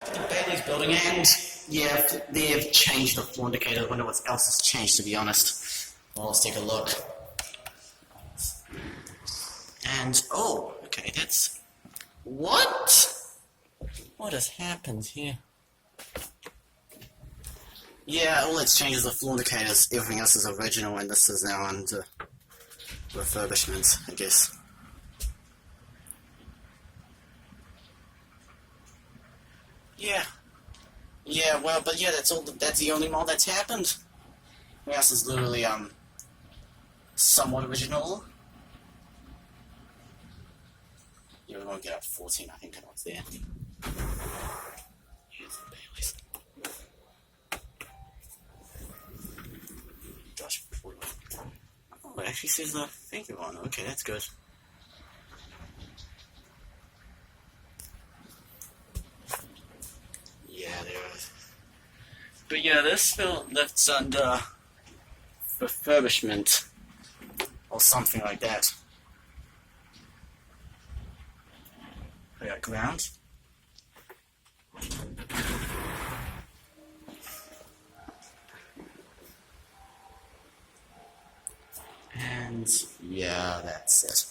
The Bailey's building, and yeah, they've changed the floor indicator. I wonder what else has changed, to be honest. Well, let's take a look. And, oh, okay, that's... What? What has happened here? Yeah, all that's changed is the floor indicators. Everything else is original, and this is now under refurbishment, I guess. Yeah. Yeah, well, but yeah, that's the only mod that's happened. The else is literally, somewhat original. Yeah, we won't get up to 14, I think, what's there. Here's the Baileys. Josh, oh, it actually says the figure on it. Okay, that's good. Yeah, there is. But yeah, that's under refurbishment or something like that. We got ground. And yeah, that's it.